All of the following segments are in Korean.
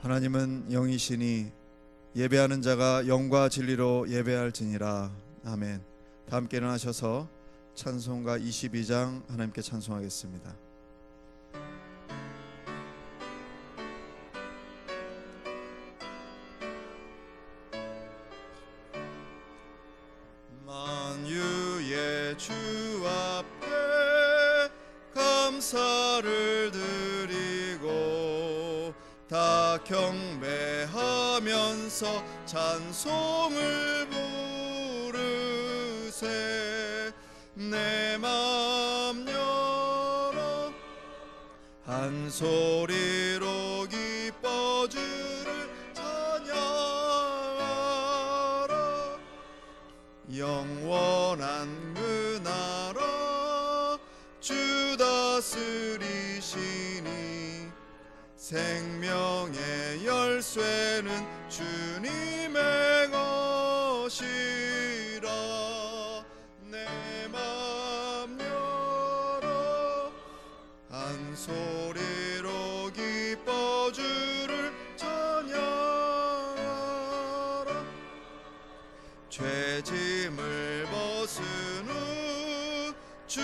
하나님은 영이시니 예배하는 자가 영과 진리로 예배할지니라. 아멘. 다 함께 일어나셔서 찬송가 22장 하나님께 찬송하겠습니다. 만유의 주 앞에 감사를 드리고 다 경배하면서 찬송을 부르세. 내 맘 열어 한 소리로 기뻐 주를 찬양하라. 영원한 은하라 주 다스리시니 생명의 열쇠는 주님의 것이라. 내 맘 열어 한 소리로 기뻐 주를 찬양하라. 죄짐을 벗은 후 주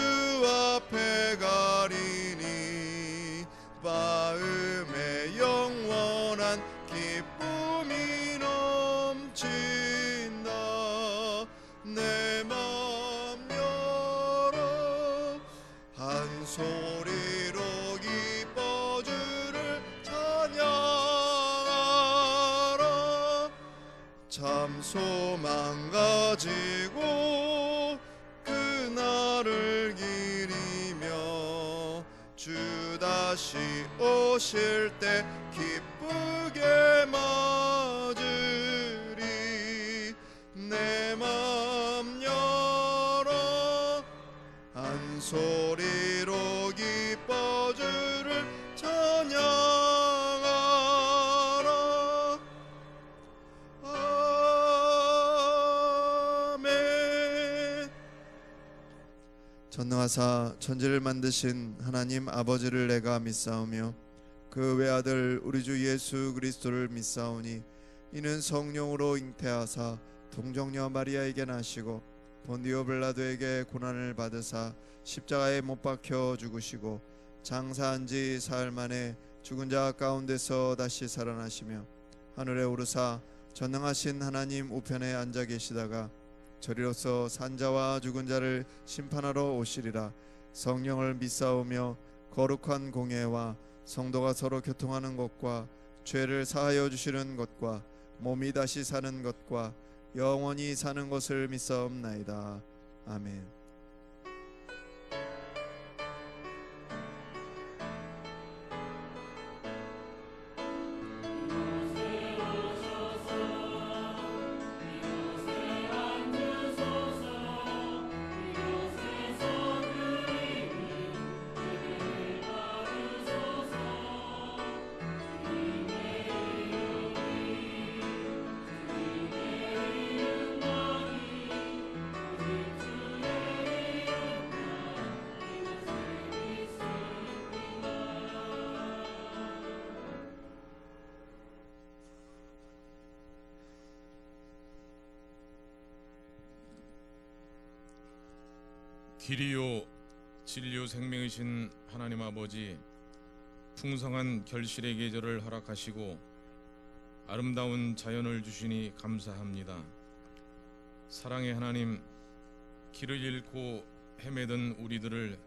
앞에 가리니 마음에 영원한 기쁨이 넘친다. 내 맘 열어 한 소리로 기뻐 주를 찬양하라. 참 소망 가지고 그날을 기리며 주 다시 오실 때 기쁘게 맞으리. 내 맘 열어 한 소리로 기뻐 주를 찬양하라. 아멘. 전능하사 천지를 만드신 하나님 아버지를 내가 믿사오며 그 외아들 우리 주 예수 그리스도를 믿사오니 이는 성령으로 잉태하사 동정녀 마리아에게 나시고 본디오 빌라도에게 고난을 받으사 십자가에 못 박혀 죽으시고 장사한 지 사흘 만에 죽은 자 가운데서 다시 살아나시며 하늘에 오르사 전능하신 하나님 우편에 앉아 계시다가 저리로서 산자와 죽은 자를 심판하러 오시리라. 성령을 믿사오며 거룩한 공예와 성도가 서로 교통하는 것과 죄를 사하여 주시는 것과 몸이 다시 사는 것과 영원히 사는 것을 믿사옵나이다. 아멘. 길이요 진리요 생명이신 하나님 아버지, 풍성한 결실의 계절을 허락하시고 아름다운 자연을 주시니 감사합니다. 사랑의 하나님, 길을 잃고 헤매던 우리들을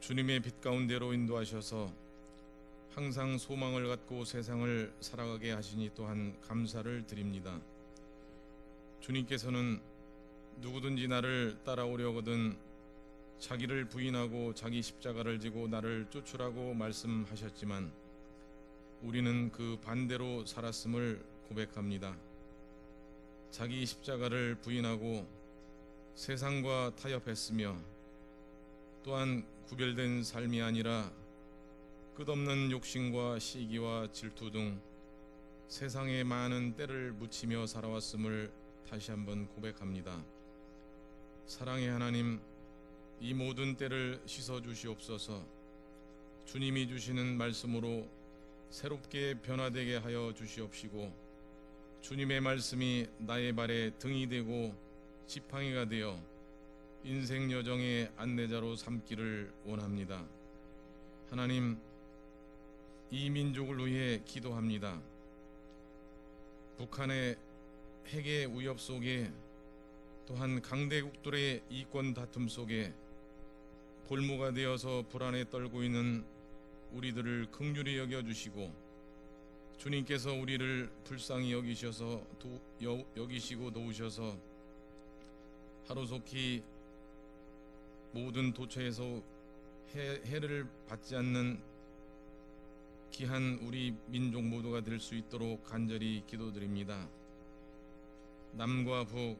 주님의 빛 가운데로 인도하셔서 항상 소망을 갖고 세상을 살아가게 하시니 또한 감사를 드립니다. 주님께서는 누구든지 나를 따라오려거든 자기를 부인하고 자기 십자가를 지고 나를 쫓으라고 말씀하셨지만 우리는 그 반대로 살았음을 고백합니다. 자기 십자가를 부인하고 세상과 타협했으며 또한 구별된 삶이 아니라 끝없는 욕심과 시기와 질투 등 세상에 많은 때를 묻히며 살아왔음을 다시 한번 고백합니다. 사랑의 하나님, 이 모든 때를 씻어 주시옵소서. 주님이 주시는 말씀으로 새롭게 변화되게 하여 주시옵시고 주님의 말씀이 나의 발에 등이 되고 지팡이가 되어 인생 여정의 안내자로 삼기를 원합니다. 하나님, 이 민족을 위해 기도합니다. 북한의 핵의 위협 속에, 또한 강대국들의 이권 다툼 속에 볼모가 되어서 불안에 떨고 있는 우리들을 긍휼히 여겨주시고 주님께서 우리를 불쌍히 여기시고 도우셔서 하루속히 모든 도처에서 해를 받지 않는 귀한 우리 민족 모두가 될 수 있도록 간절히 기도드립니다. 남과 북,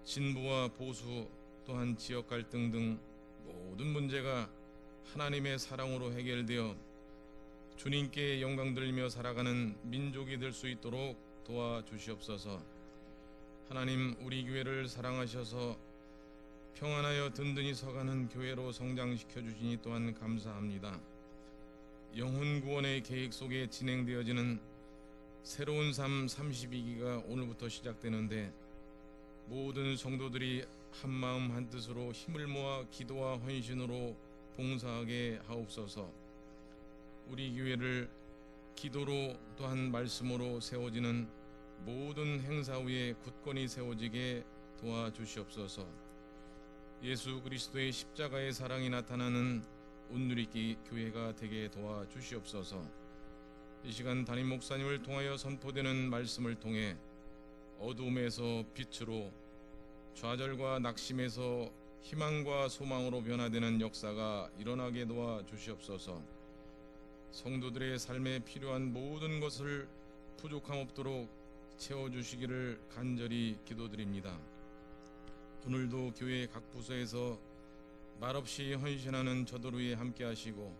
진보와 보수, 또한 지역 갈등 등 모든 문제가 하나님의 사랑으로 해결되어 주님께 영광 돌리며 살아가는 민족이 될 수 있도록 도와주시옵소서. 하나님, 우리 교회를 사랑하셔서 평안하여 든든히 서가는 교회로 성장시켜 주시니 또한 감사합니다. 영혼 구원의 계획 속에 진행되어지는 새로운 삶 32기가 오늘부터 시작되는데 모든 성도들이 한마음 한뜻으로 힘을 모아 기도와 헌신으로 봉사하게 하옵소서. 우리 교회를 기도로 또한 말씀으로 세워지는 모든 행사 위에 굳건히 세워지게 도와주시옵소서. 예수 그리스도의 십자가의 사랑이 나타나는 온누리기 교회가 되게 도와주시옵소서. 이 시간 담임 목사님을 통하여 선포되는 말씀을 통해 어두움에서 빛으로, 좌절과 낙심에서 희망과 소망으로 변화되는 역사가 일어나게 도와주시옵소서. 성도들의 삶에 필요한 모든 것을 부족함 없도록 채워주시기를 간절히 기도드립니다. 오늘도 교회 각 부서에서 말없이 헌신하는 저들 위에 함께 하시고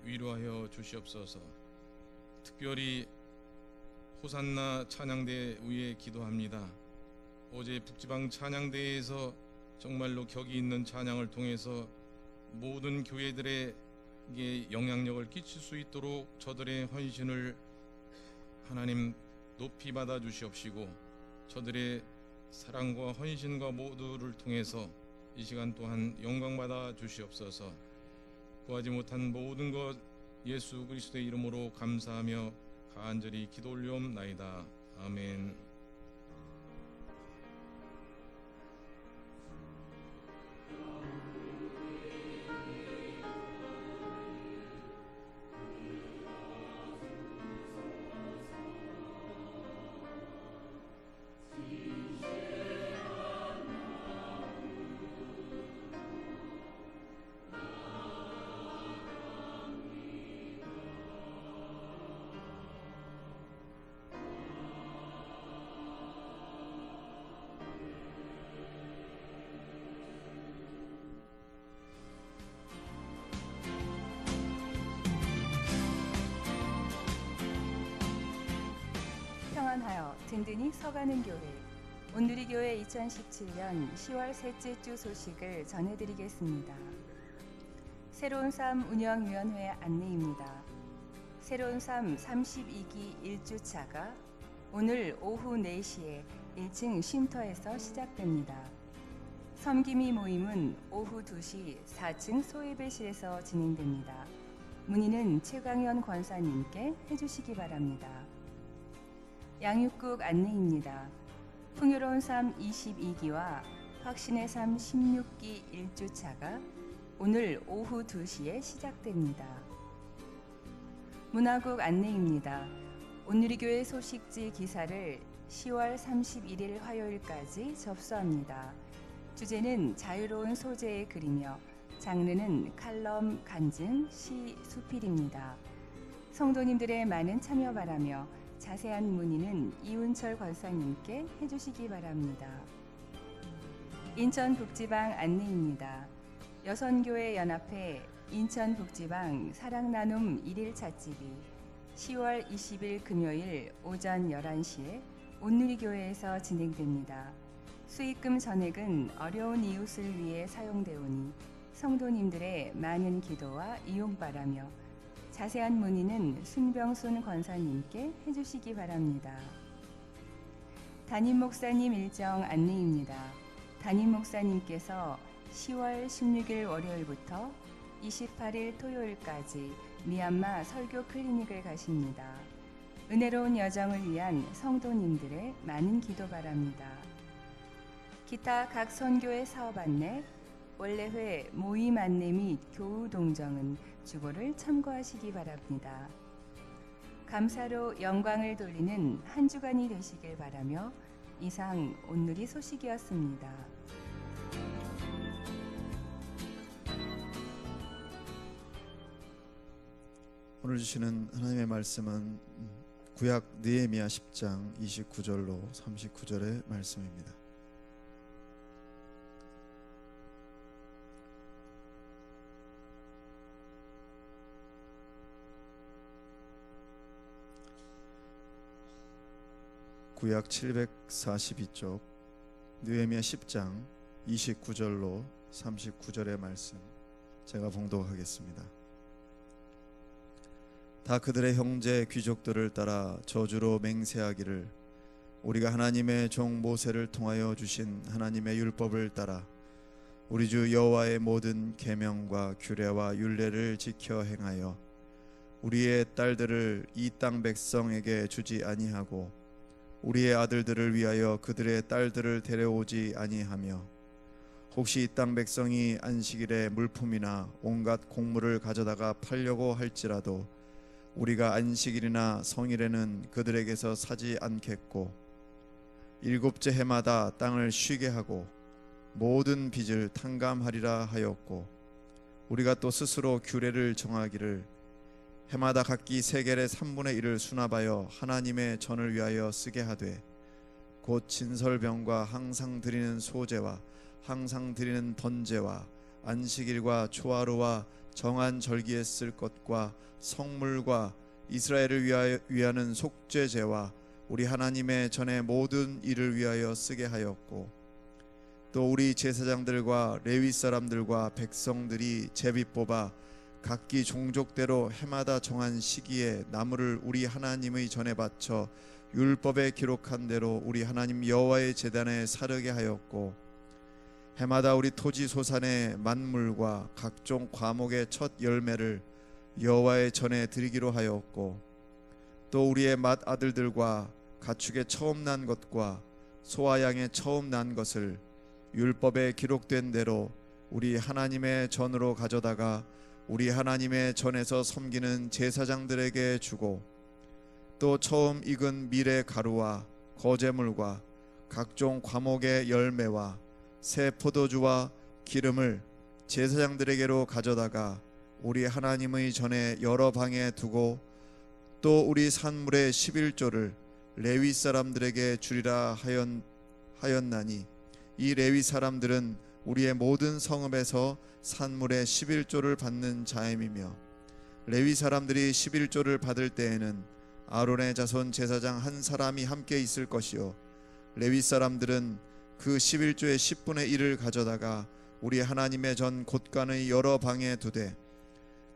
위로하여 주시옵소서. 특별히 호산나 찬양대 위에 기도합니다. 어제 북지방 찬양대회에서 정말로 격이 있는 찬양을 통해서 모든 교회들에게 영향력을 끼칠 수 있도록 저들의 헌신을 하나님 높이 받아 주시옵시고 저들의 사랑과 헌신과 모두를 통해서 이 시간 또한 영광 받아 주시옵소서. 구하지 못한 모든 것 예수 그리스도의 이름으로 감사하며 간절히 기도 올리옵나이다. 아멘. 평안하여 든든히 서가는 교회, 온누리교회 2017년 10월 셋째 주 소식을 전해드리겠습니다. 새로운 삶 운영위원회 안내입니다. 새로운 삶 32기 1주차가 오늘 오후 4시에 1층 쉼터에서 시작됩니다. 섬김이 모임은 오후 2시 4층 소예배실에서 진행됩니다. 문의는 최광현 권사님께 해주시기 바랍니다. 양육국 안내입니다. 풍요로운 삶 22기와 확신의 삶 16기 1주차가 오늘 오후 2시에 시작됩니다. 문화국 안내입니다. 온누리교회 소식지 기사를 10월 31일 화요일까지 접수합니다. 주제는 자유로운 소재의 글이며 장르는 칼럼, 간증, 시, 수필입니다. 성도님들의 많은 참여 바라며 자세한 문의는 이운철 권사님께 해주시기 바랍니다. 인천북지방 안내입니다. 여선교회 연합회 인천북지방 사랑나눔 1일 찻집이 10월 20일 금요일 오전 11시에 온누리교회에서 진행됩니다. 수익금 전액은 어려운 이웃을 위해 사용되오니 성도님들의 많은 기도와 이용 바라며 자세한 문의는 순병순 권사님께 해주시기 바랍니다. 담임 목사님 일정 안내입니다. 담임 목사님께서 10월 16일 월요일부터 28일 토요일까지 미얀마 설교 클리닉을 가십니다. 은혜로운 여정을 위한 성도님들의 많은 기도 바랍니다. 기타 각 선교회 사업 안내, 원래회 모임 안내 및 교우 동정은 주보를 참고하시기 바랍니다. 감사로 영광을 돌리는 한 주간이 되시길 바라며 이상 온누리 소식이었습니다. 오늘 주시는 하나님의 말씀은 구약 느헤미야 10장 29절로 39절의 말씀입니다. 구약 742쪽 느헤미야 10장 29절로 39절의 말씀 제가 봉독하겠습니다. 다 그들의 형제 귀족들을 따라 저주로 맹세하기를 우리가 하나님의 종 모세를 통하여 주신 하나님의 율법을 따라 우리 주 여호와의 모든 계명과 규례와 율례를 지켜 행하여 우리의 딸들을 이 땅 백성에게 주지 아니하고 우리의 아들들을 위하여 그들의 딸들을 데려오지 아니하며 혹시 이 땅 백성이 안식일에 물품이나 온갖 곡물을 가져다가 팔려고 할지라도 우리가 안식일이나 성일에는 그들에게서 사지 않겠고 일곱째 해마다 땅을 쉬게 하고 모든 빚을 탕감하리라 하였고 우리가 또 스스로 규례를 정하기를 해마다 각기 세겔의 3분의 1을 수납하여 하나님의 전을 위하여 쓰게 하되 곧 진설병과 항상 드리는 소제와 항상 드리는 번제와 안식일과 초하루와 정한 절기에 쓸 것과 성물과 이스라엘을 위하는 속죄제와 우리 하나님의 전의 모든 일을 위하여 쓰게 하였고 또 우리 제사장들과 레위 사람들과 백성들이 제비 뽑아 각기 종족대로 해마다 정한 시기에 나무를 우리 하나님의 전에 바쳐 율법에 기록한 대로 우리 하나님 여호와의 제단에 사르게 하였고 해마다 우리 토지 소산의 만물과 각종 과목의 첫 열매를 여호와의 전에 드리기로 하였고 또 우리의 맏 아들들과 가축의 처음 난 것과 소와 양의 처음 난 것을 율법에 기록된 대로 우리 하나님의 전으로 가져다가 우리 하나님의 전에서 섬기는 제사장들에게 주고 또 처음 익은 밀의 가루와 거제물과 각종 과목의 열매와 새 포도주와 기름을 제사장들에게로 가져다가 우리 하나님의 전에 여러 방에 두고 또 우리 산물의 11조를 레위 사람들에게 주리라 하였나니 이 레위 사람들은 우리의 모든 성읍에서 산물의 11조를 받는 자임이며 레위 사람들이 11조를 받을 때에는 아론의 자손 제사장 한 사람이 함께 있을 것이요 레위 사람들은 그 11조의 10분의 1을 가져다가 우리 하나님의 전 곳간의 여러 방에 두되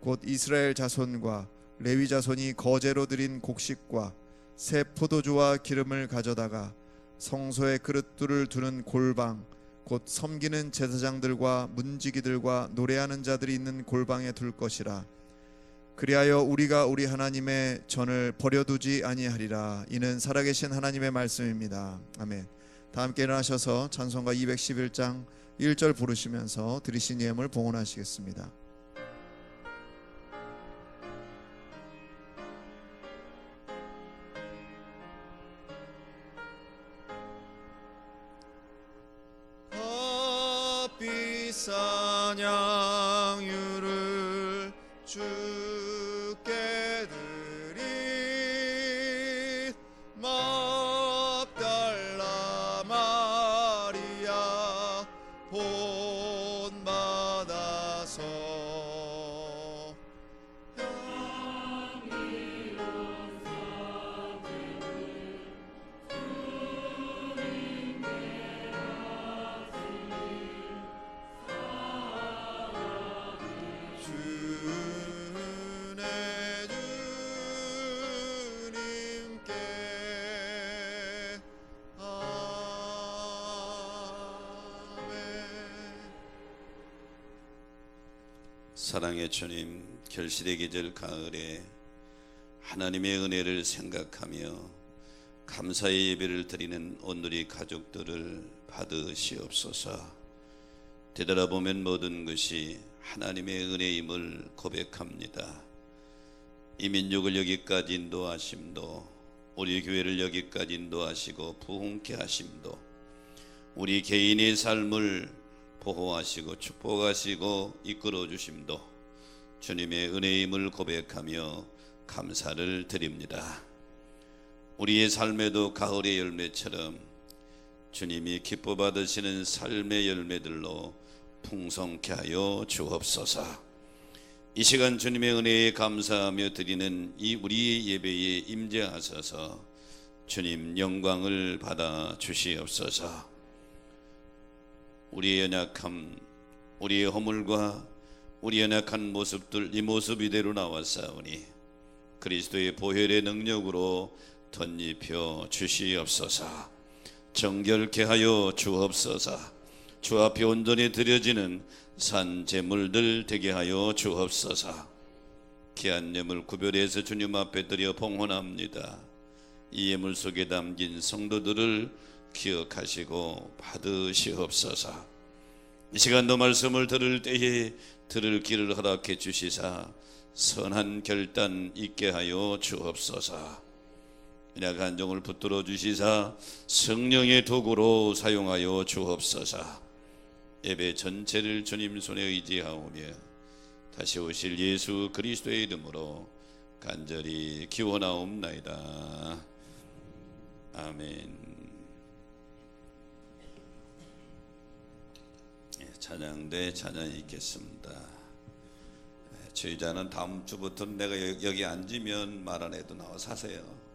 곧 이스라엘 자손과 레위 자손이 거제로 드린 곡식과 새 포도주와 기름을 가져다가 성소의 그릇들을 두는 골방 곧 섬기는 제사장들과 문지기들과 노래하는 자들이 있는 골방에 둘 것이라. 그리하여 우리가 우리 하나님의 전을 버려두지 아니하리라. 이는 살아계신 하나님의 말씀입니다. 아멘. 다 함께 일어나셔서 찬송가 211장 1절 부르시면서 드리신 예물 봉헌하시겠습니다. 값비싼 양유를 주께 드린 막달라 마리아 본받아서 향기로운 사랑의 주님, 결실의 계절 가을에 하나님의 은혜를 생각하며 감사의 예배를 드리는 오늘의 가족들을 받으시옵소서. 되돌아보면 모든 것이 하나님의 은혜임을 고백합니다. 이 민족을 여기까지 인도하심도, 우리 교회를 여기까지 인도하시고 부흥케 하심도, 우리 개인의 삶을 보호하시고 축복하시고 이끌어 주심도 주님의 은혜임을 고백하며 감사를 드립니다. 우리의 삶에도 가을의 열매처럼 주님이 기뻐 받으시는 삶의 열매들로 풍성케 하여 주옵소서. 이 시간 주님의 은혜에 감사하며 드리는 이 우리의 예배에 임재하셔서 주님 영광을 받아 주시옵소서. 우리의 연약함, 우리의 허물과 우리 연약한 모습들, 이 모습 이대로 나왔사오니 그리스도의 보혈의 능력으로 덧입혀 주시옵소서. 정결케 하여 주옵소서. 주 앞에 온전히 드려지는 산 제물들 되게 하여 주옵소서. 귀한 예물 구별해서 주님 앞에 드려 봉헌합니다. 이 예물 속에 담긴 성도들을 기억하시고 받으시옵소서. 이 시간도 말씀을 들을 때에 들을 길을 허락해 주시사 선한 결단 있게 하여 주옵소서. 연약한 종을 붙들어 주시사 성령의 도구로 사용하여 주옵소서. 예배 전체를 주님 손에 의지하오며 다시 오실 예수 그리스도의 이름으로 간절히 기원하옵나이다. 아멘. 찬양대 찬양이 있겠습니다. 제자는 다음 주부터 내가 여기 앉으면 말 안 해도 나와서 하세요.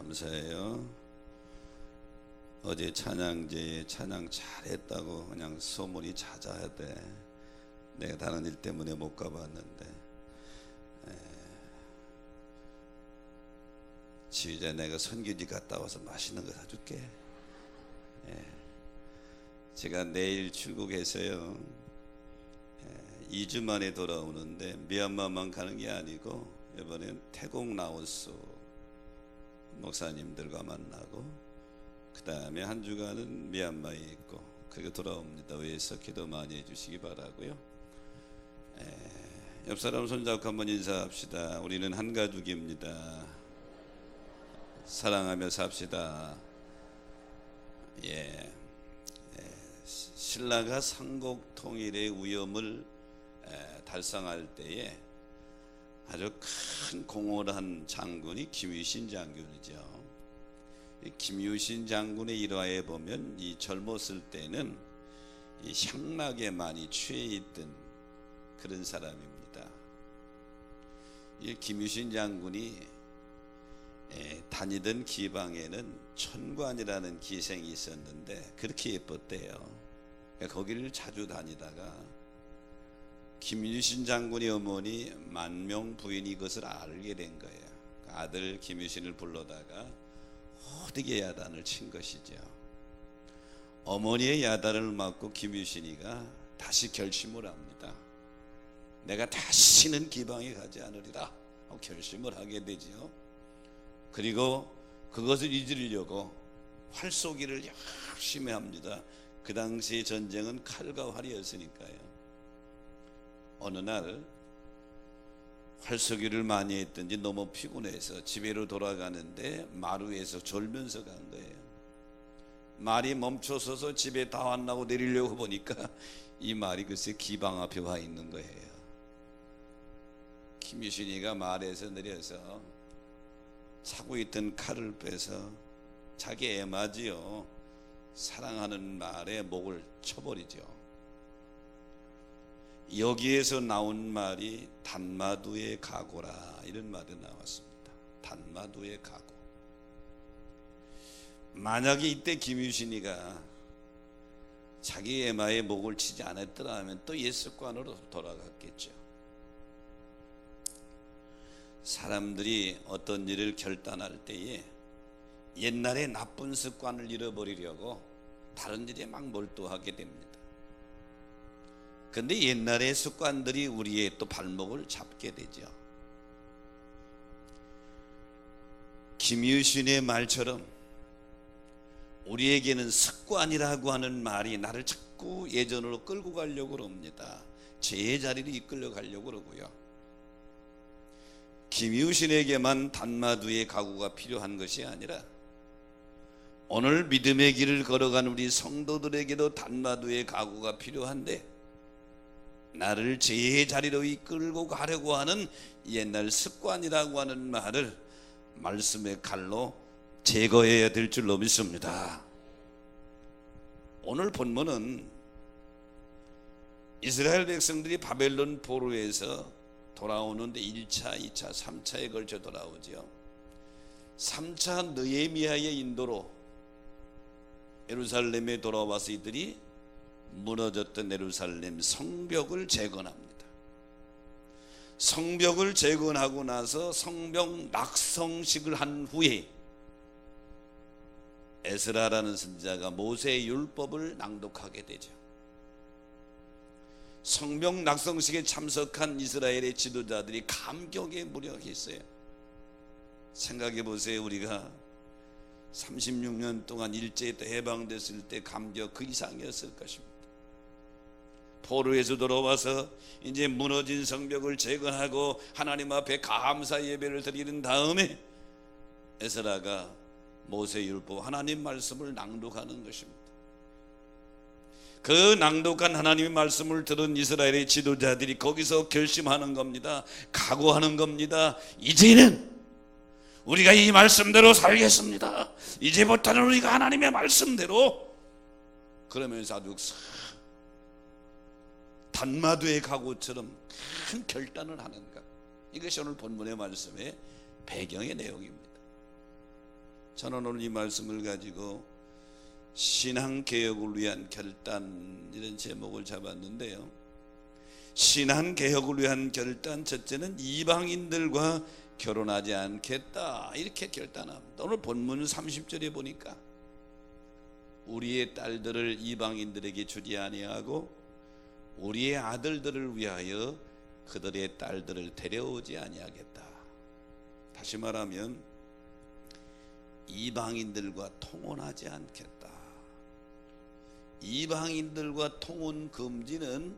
감사해요. 어제 찬양제에 찬양 잘했다고 그냥 소문이 자자하대. 내가 다른 일 때문에 못 가봤는데 지휘자 내가 선교지 갔다 와서 맛있는 거 사줄게. 제가 내일 출국해서요 2주 만에 돌아오는데 미얀마만 가는 게 아니고 이번엔 태국 라오스 목사님들과 만나고 그 다음에 한 주간은 미얀마에 있고 그게 돌아옵니다. 위해서 기도 많이 해주시기 바라고요. 옆 사람 손잡고 한번 인사합시다. 우리는 한 가족입니다. 사랑하며 삽시다. 신라가 삼국 통일의 위험을 달성할 때에 아주 큰 공헌을 한 장군이 김유신 장군이죠. 김유신 장군의 일화에 보면 이 젊었을 때는 이 향락에 많이 취해 있던 그런 사람입니다. 이 김유신 장군이 다니던 기방에는 천관이라는 기생이 있었는데 그렇게 예뻤대요. 거기를 자주 다니다가 김유신 장군의 어머니 만명 부인이 이것을 알게 된 거예요. 아들 김유신을 불러다가 호되게 야단을 친 것이죠. 어머니의 야단을 맞고 김유신이가 다시 결심을 합니다. 내가 다시는 기방에 가지 않으리라 하고 결심을 하게 되죠. 그리고 그것을 잊으려고 활쏘기를 열심히 합니다. 그 당시 전쟁은 칼과 활이었으니까요. 어느 날 활쏘기를 많이 했던지 너무 피곤해서 집으로 돌아가는데 마루에서 졸면서 간 거예요. 말이 멈춰서서 집에 다 왔나고 내리려고 보니까 이 말이 글쎄 기방 앞에 와 있는 거예요. 김유신이가 말에서 내려서 차고 있던 칼을 빼서 자기 애마지요 사랑하는 말에 목을 쳐버리죠. 여기에서 나온 말이 단마두의 각오라 이런 말이 나왔습니다. 단마두의 각오. 만약에 이때 김유신이가 자기 애마의 목을 치지 않았더라 하면 또 옛 습관으로 돌아갔겠죠. 사람들이 어떤 일을 결단할 때에 옛날에 나쁜 습관을 잃어버리려고 다른 일에 막 몰두하게 됩니다. 근데 옛날의 습관들이 우리의 또 발목을 잡게 되죠. 김유신의 말처럼 우리에게는 습관이라고 하는 말이 나를 자꾸 예전으로 끌고 가려고 합니다. 제자리로 이끌려 가려고 그러고요. 김유신에게만 단마두의 각오가 필요한 것이 아니라 오늘 믿음의 길을 걸어간 우리 성도들에게도 단마두의 각오가 필요한데 나를 제자리로 이끌고 가려고 하는 옛날 습관이라고 하는 말을 말씀의 칼로 제거해야 될 줄로 믿습니다. 오늘 본문은 이스라엘 백성들이 바벨론 포로에서 돌아오는데 1차, 2차, 3차에 걸쳐 돌아오죠. 3차 느헤미야의 인도로 예루살렘에 돌아와서 이들이 무너졌던 예루살렘 성벽을 재건합니다. 성벽을 재건하고 나서 성벽 낙성식을 한 후에 에스라라는 선지자가 모세의 율법을 낭독하게 되죠. 성벽 낙성식에 참석한 이스라엘의 지도자들이 감격에 무력했어요. 생각해 보세요. 우리가 36년 동안 일제에 해방됐을 때 감격 그 이상이었을 것입니다. 포로에서 돌아와서 이제 무너진 성벽을 재건하고 하나님 앞에 감사 예배를 드리는 다음에 에스라가 모세율법 하나님 말씀을 낭독하는 것입니다. 그 낭독한 하나님의 말씀을 들은 이스라엘의 지도자들이 거기서 결심하는 겁니다. 각오하는 겁니다. 이제는 우리가 이 말씀대로 살겠습니다. 이제부터는 우리가 하나님의 말씀대로, 그러면서 아주 단마두의 각오처럼 큰 결단을 하는 것, 이것이 오늘 본문의 말씀의 배경의 내용입니다. 저는 오늘 이 말씀을 가지고 신앙개혁을 위한 결단, 이런 제목을 잡았는데요. 신앙개혁을 위한 결단, 첫째는 이방인들과 결혼하지 않겠다, 이렇게 결단합니다. 오늘 본문 30절에 보니까 우리의 딸들을 이방인들에게 주지 아니하고 우리의 아들들을 위하여 그들의 딸들을 데려오지 아니하겠다. 다시 말하면 이방인들과 통혼하지 않겠다. 이방인들과 통혼 금지는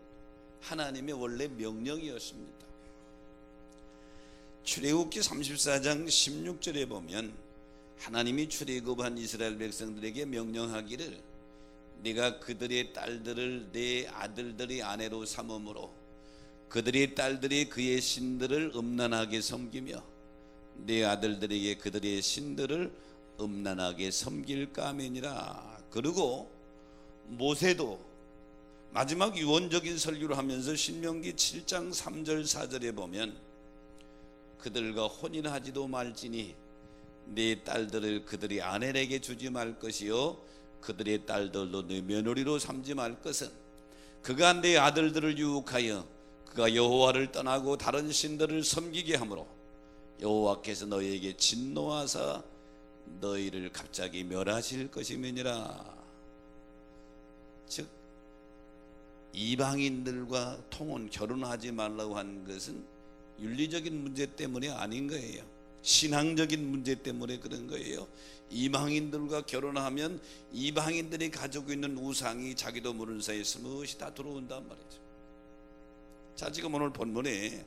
하나님의 원래 명령이었습니다. 출애굽기 34장 16절에 보면 하나님이 출애굽한 이스라엘 백성들에게 명령하기를 네가 그들의 딸들을 내 아들들의 아내로 삼음으로 그들의 딸들이 그의 신들을 음란하게 섬기며 내 아들들에게 그들의 신들을 음란하게 섬길까 하매니라. 그리고 모세도 마지막 유언적인 설교를 하면서 신명기 7장 3절 4절에 보면 그들과 혼인하지도 말지니 네 딸들을 그들의 아내에게 주지 말 것이요 그들의 딸들도 네 며느리로 삼지 말 것은 그가 네 아들들을 유혹하여 그가 여호와를 떠나고 다른 신들을 섬기게 하므로 여호와께서 너희에게 진노하사 너희를 갑자기 멸하실 것임이니라. 즉 이방인들과 통혼, 결혼하지 말라고 한 것은 윤리적인 문제 때문이 아닌 거예요. 신앙적인 문제 때문에 그런 거예요. 이방인들과 결혼하면 이방인들이 가지고 있는 우상이 자기도 모르는 사이에 스무시 다 들어온단 말이죠. 자, 지금 오늘 본문에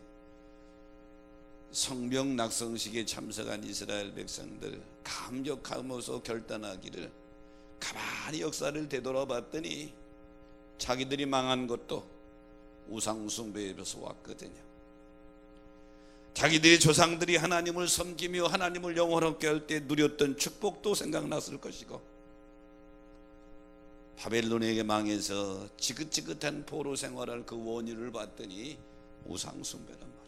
성명 낙성식에 참석한 이스라엘 백성들 감격하면서 결단하기를 가만히 역사를 되돌아봤더니 자기들이 망한 것도 우상 숭배에서 왔거든요. 자기들의 조상들이 하나님을 섬기며 하나님을 영원롭게 할 때 누렸던 축복도 생각났을 것이고 바벨론에게 망해서 지긋지긋한 포로 생활할 그 원인을 봤더니 우상 숭배란 말이에요.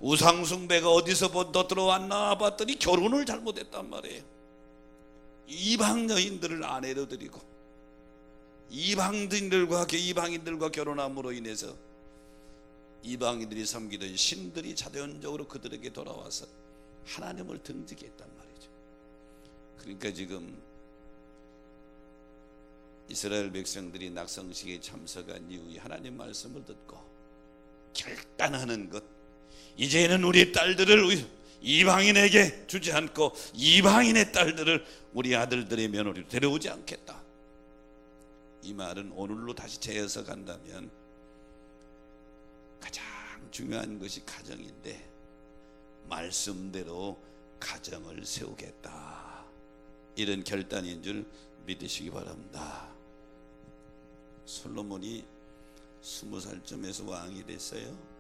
우상 숭배가 어디서부터 들어왔나 봤더니 결혼을 잘못했단 말이에요. 이방 여인들을 아내로 드리고 이방인들과 결혼함으로 인해서 이방인들이 섬기던 신들이 자연적으로 그들에게 돌아와서 하나님을 등지게 했단 말이죠. 그러니까 지금 이스라엘 백성들이 낙성식에 참석한 이후에 하나님 말씀을 듣고 결단하는 것, 이제는 우리 딸들을 이방인에게 주지 않고 이방인의 딸들을 우리 아들들의 며느리로 데려오지 않겠다. 이 말은 오늘로 다시 재어서 간다면 가장 중요한 것이 가정인데 말씀대로 가정을 세우겠다, 이런 결단인 줄 믿으시기 바랍니다. 솔로몬이 20살쯤에서 왕이 됐어요.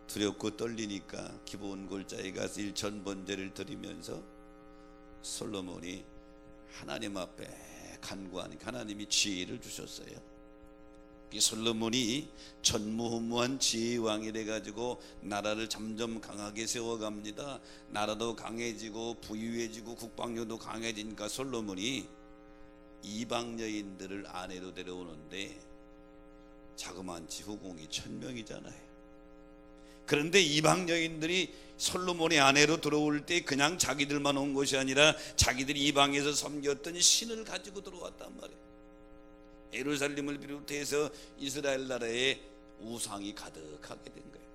두렵고 떨리니까 기브온 골짜기에 가서 일천번제를 드리면서 솔로몬이 하나님 앞에 간구하니까 하나님이 지혜를 주셨어요. 이 솔로몬이 전무후무한 지혜의 왕이 돼가지고 나라를 점점 강하게 세워갑니다. 나라도 강해지고 부유해지고 국방력도 강해지니까 솔로몬이 이방 여인들을 아내로 데려오는데 자그마치 후궁이 1000명이잖아요. 그런데 이방 여인들이 솔로몬의 아내로 들어올 때 그냥 자기들만 온 것이 아니라 자기들이 이방에서 섬겼던 신을 가지고 들어왔단 말이에요. 예루살렘을 비롯해서 이스라엘 나라에 우상이 가득하게 된 거예요.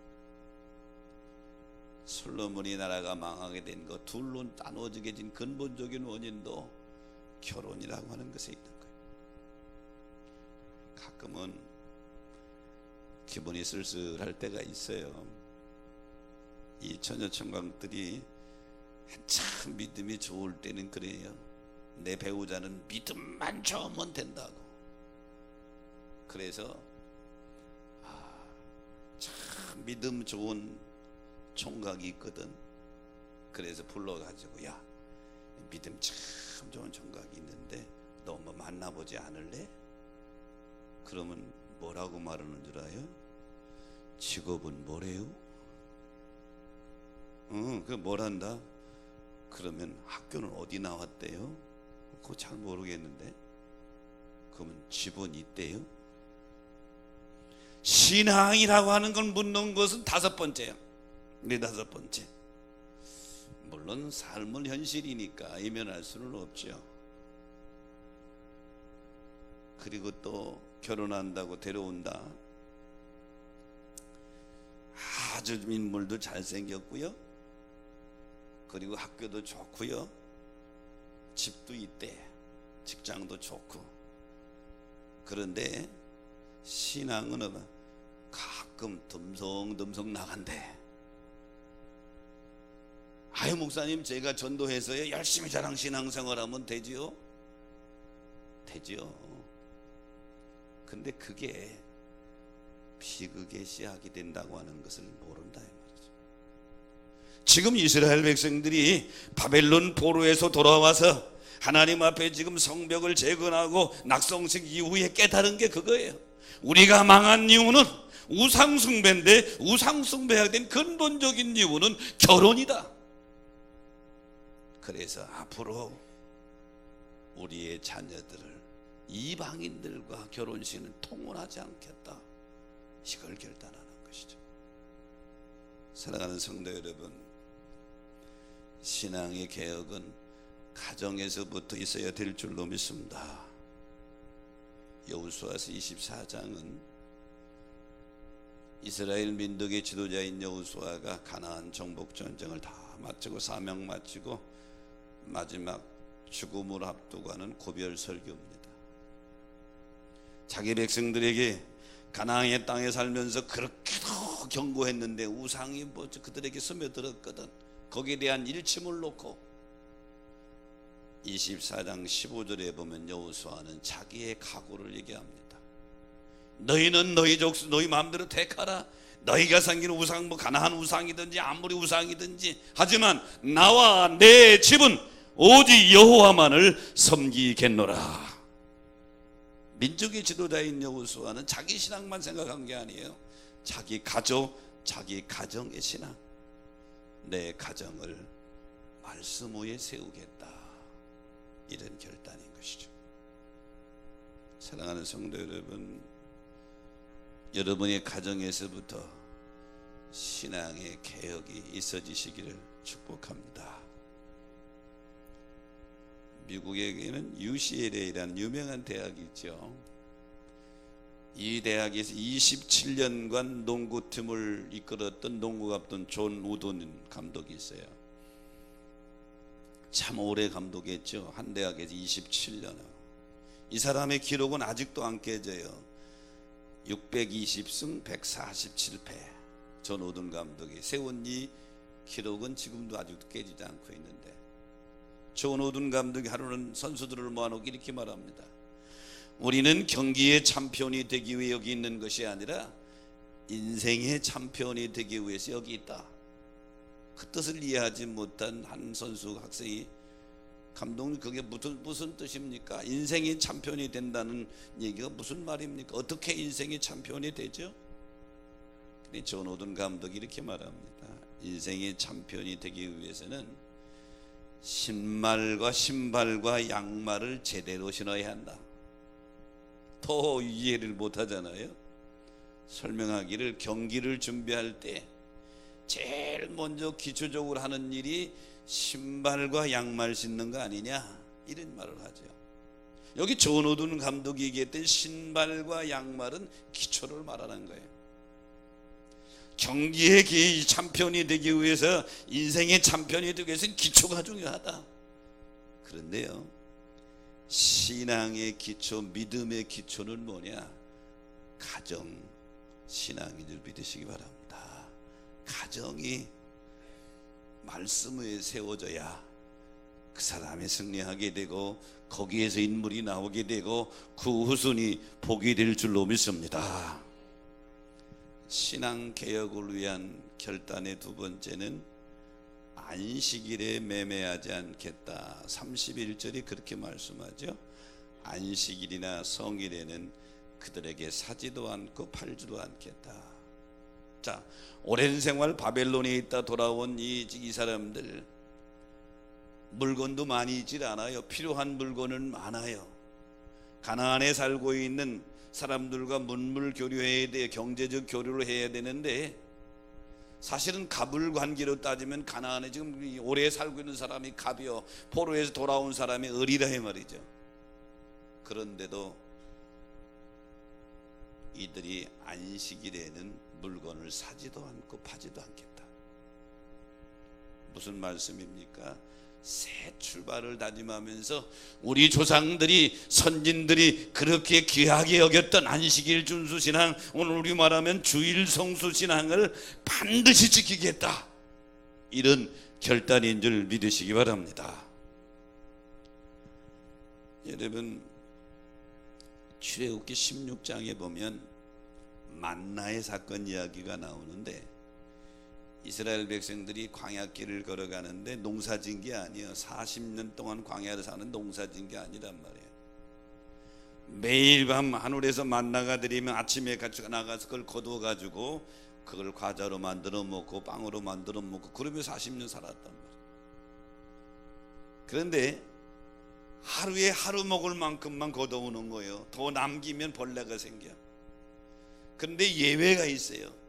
솔로몬이 나라가 망하게 된 것, 둘로 나눠지게 된 근본적인 원인도 결혼이라고 하는 것에 있는 거예요. 가끔은 기분이 쓸쓸할 때가 있어요. 이 처녀청각들이 한참 믿음이 좋을 때는 그래요. 내 배우자는 믿음만 좋으면 된다고. 그래서 참 믿음 좋은 총각이 있거든. 그래서 불러가지고 야, 믿음 참 좋은 총각이 있는데 너 한번 만나보지 않을래? 그러면 뭐라고 말하는 줄 알아요? 직업은 뭐래요? 그 뭘 한다? 그러면 학교는 어디 나왔대요? 그거 잘 모르겠는데. 그러면 집은 있대요? 신앙이라고 하는 걸 묻는 것은 다섯 번째야. 다섯 번째. 물론 삶은 현실이니까 이면할 수는 없죠. 그리고 또 결혼한다고 데려온다. 아주 인물도 잘생겼고요. 그리고 학교도 좋고요. 집도 있대. 직장도 좋고. 그런데 신앙은 가끔 듬성듬성 나간대. 아유 목사님, 제가 전도해서 열심히 자랑 신앙생활하면 되지요? 되지요. 근데 그게 비극의 시작이 된다고 하는 것을 모른다 이 말이죠. 지금 이스라엘 백성들이 바벨론 포로에서 돌아와서 하나님 앞에 지금 성벽을 재건하고 낙성식 이후에 깨달은 게 그거예요. 우리가 망한 이유는 우상숭배인데, 우상숭배해야 된 근본적인 이유는 결혼이다. 그래서 앞으로 우리의 자녀들을 이방인들과 결혼식은 통혼하지 않겠다, 이걸 결단하는 것이죠. 사랑하는 성도 여러분, 신앙의 개혁은 가정에서부터 있어야 될 줄로 믿습니다. 여호수아서 24장은 이스라엘 민족의 지도자인 여호수아가 가나안 정복 전쟁을 다 마치고 사명 마치고 마지막 죽음을 앞두고 하는 고별 설교입니다. 자기 백성들에게 가나안의 땅에 살면서 그렇게도 경고했는데 우상이 그들에게 스며들었거든. 거기에 대한 일침을 놓고 24장 15절에 보면 여호수아는 자기의 각오를 얘기합니다. 너희는 너희 족속 너희 마음대로 택하라. 너희가 섬기는 우상, 가나안 우상이든지 아무리 우상이든지, 하지만 나와 내 집은 오직 여호와만을 섬기겠노라. 민족의 지도자인 여호수아는 자기 신앙만 생각한 게 아니에요. 자기 가족, 자기 가정의 신앙. 내 가정을 말씀 위에 세우겠다, 이런 결단인 것이죠. 사랑하는 성도 여러분, 여러분의 가정에서부터 신앙의 개혁이 있어지시기를 축복합니다. 미국에는 UCLA라는 유명한 대학이 있죠. 이 대학에서 27년간 농구팀을 이끌었던 농구 감독 존 우든 감독이 있어요. 참 오래 감독했죠. 한 대학에서 27년을. 이 사람의 기록은 아직도 안 깨져요. 620승 147패. 존 우든 감독이 세운 이 기록은 지금도 아직도 깨지지 않고 있는데, 존 우든 감독이 하루는 선수들을 모아놓고 이렇게 말합니다. 우리는 경기의 챔피언이 되기 위해 여기 있는 것이 아니라 인생의 챔피언이 되기 위해서 여기 있다. 그 뜻을 이해하지 못한 한 선수 학생이, 감독님 그게 무슨 뜻입니까? 인생의 챔피언이 된다는 얘기가 무슨 말입니까? 어떻게 인생의 챔피언이 되죠? 근데 존 우든 감독이 이렇게 말합니다. 인생의 챔피언이 되기 위해서는 신발과 양말을 제대로 신어야 한다. 더 이해를 못하잖아요. 설명하기를, 경기를 준비할 때 제일 먼저 기초적으로 하는 일이 신발과 양말 신는 거 아니냐, 이런 말을 하죠. 여기 존 우든 감독이 얘기했던 신발과 양말은 기초를 말하는 거예요. 경기의 챔피언이 되기 위해서, 인생의 챔피언이 되기 위해서는 기초가 중요하다. 그런데요, 신앙의 기초, 믿음의 기초는 뭐냐? 가정 신앙인 줄 믿으시기 바랍니다. 가정이 말씀 위에 세워져야 그 사람이 승리하게 되고, 거기에서 인물이 나오게 되고, 그 후손이 복이 될 줄로 믿습니다. 신앙 개혁을 위한 결단의 두 번째는 안식일에 매매하지 않겠다. 31절이 그렇게 말씀하죠. 안식일이나 성일에는 그들에게 사지도 않고 팔지도 않겠다. 자, 오랜 생활 바벨론에 있다 돌아온 이 사람들, 물건도 많이 있질 않아요. 필요한 물건은 많아요. 가나안에 살고 있는 사람들과 문물 교류해야 돼, 경제적 교류를 해야 되는데, 사실은 갑을 관계로 따지면 가나안에 지금 오래 살고 있는 사람이 갑이요, 포로에서 돌아온 사람이 을이라 해 말이죠. 그런데도 이들이 안식일에는 물건을 사지도 않고 파지도 않겠다. 무슨 말씀입니까? 새 출발을 다짐하면서 우리 조상들이, 선진들이 그렇게 귀하게 여겼던 안식일 준수신앙, 오늘 우리 말하면 주일 성수신앙을 반드시 지키겠다, 이런 결단인 줄 믿으시기 바랍니다. 여러분, 출애굽기 16장에 보면 만나의 사건 이야기가 나오는데, 이스라엘 백성들이 광야길을 걸어가는데 농사진 게 아니에요. 40년 동안 광야를 사는 농사진 게 아니란 말이에요. 매일 밤 하늘에서 만나가 내리면 아침에 같이 나가서 그걸 거두어 가지고 그걸 과자로 만들어 먹고 빵으로 만들어 먹고 그러면서 40년 살았단 말이에요. 그런데 하루에 하루 먹을 만큼만 거둬오는 거예요. 더 남기면 벌레가 생겨. 그런데 예외가 있어요.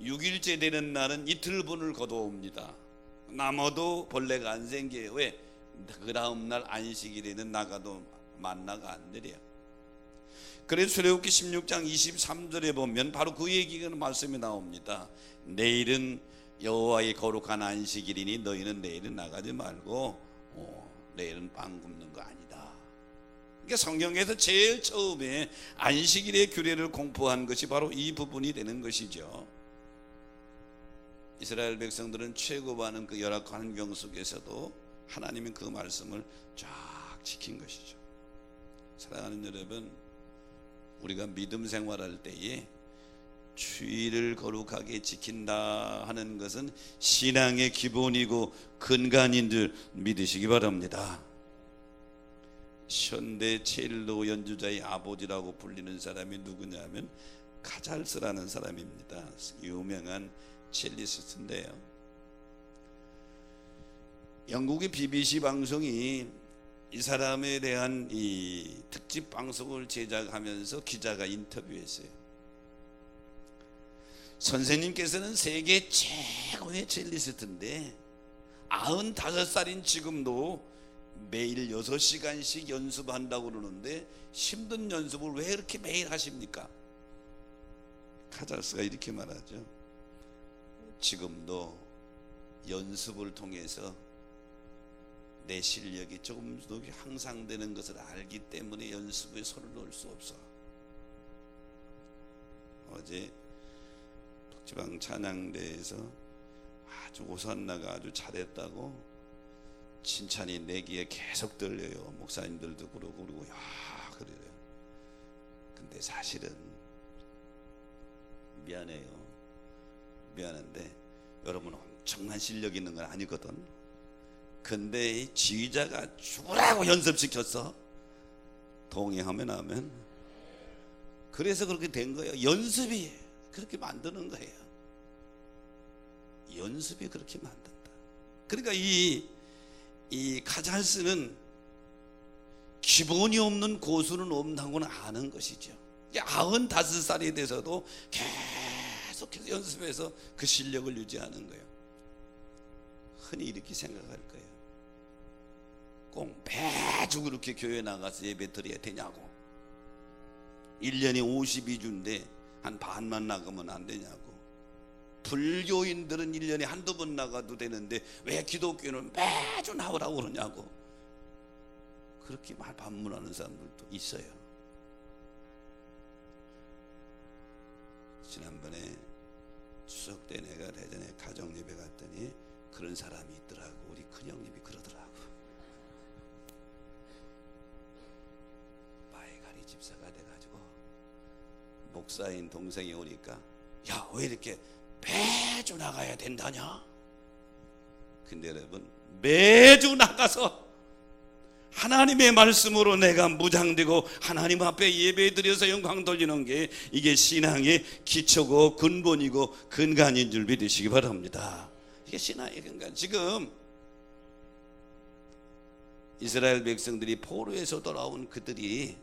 6일째 되는 날은 이틀분을 거둬옵니다. 남아도 벌레가 안 생겨요. 왜? 그 다음 날 안식일에는 나가도 만나가 안 내려요. 그래서 출애굽기 16장 23절에 보면 바로 그 얘기가 말씀이 나옵니다. 내일은 여호와의 거룩한 안식일이니 너희는 내일은 나가지 말고 내일은 빵 굽는 거 아니다. 그러니까 성경에서 제일 처음에 안식일의 규례를 공포한 것이 바로 이 부분이 되는 것이죠. 이스라엘 백성들은 최고반은 그 열악한 환경 속에서도 하나님은 그 말씀을 쫙 지킨 것이죠. 사랑하는 여러분, 우리가 믿음 생활할 때에 주일을 거룩하게 지킨다 하는 것은 신앙의 기본이고 근간인 줄 믿으시기 바랍니다. 현대 첼로 연주자의 아버지라고 불리는 사람이 누구냐면 카잘스라는 사람입니다. 유명한 첼리스트인데요, 영국의 BBC 방송이 이 사람에 대한 이 특집 방송을 제작하면서 기자가 인터뷰했어요. 선생님께서는 세계 최고의 첼리스트인데 95살인 지금도 매일 6시간씩 연습한다고 그러는데 힘든 연습을 왜 이렇게 매일 하십니까? 카잘스가 이렇게 말하죠. 지금도 연습을 통해서 내 실력이 조금 더 향상되는 것을 알기 때문에 연습에 손을 놓을 수 없어. 어제 북지방 찬양대에서 아주 오산나가 아주 잘했다고 칭찬이 내 귀에 계속 들려요. 목사님들도 그러고 야 그래요. 근데 사실은 미안한데 여러분 엄청난 실력 있는 건 아니거든. 근데 이 지휘자가 죽으라고 연습시켰어. 동의하면 하면. 그래서 그렇게 된 거예요. 연습이 그렇게 만드는 거예요. 연습이 그렇게 만든다. 그러니까 이 카잘스는 기본이 없는 고수는 없다고는 아는 것이죠. 95살이 돼서도 계속해서 연습해서 그 실력을 유지하는 거예요. 흔히 이렇게 생각할 거예요. 꼭 매주 그렇게 교회 나가서 예배 드려야 되냐고. 1년에 52주인데 한 반만 나가면 안 되냐고. 불교인들은 1년에 한두 번 나가도 되는데 왜 기독교는 매주 나오라고 그러냐고. 그렇게 말 반문하는 사람들도 있어요. 지난번에 추석 때 내가 대전에 가정 예배 갔더니 그런 사람이 있더라고. 우리 큰형님이 그러더라고. 바이가리 집사가 돼가지고 목사인 동생이 오니까 야, 왜 이렇게 매주 나가야 된다냐? 근데 여러분, 매주 나가서 하나님의 말씀으로 내가 무장되고 하나님 앞에 예배드려서 영광 돌리는 게 이게 신앙의 기초고 근본이고 근간인 줄 믿으시기 바랍니다. 이게 신앙의 근간. 지금 이스라엘 백성들이 포로에서 돌아온 그들이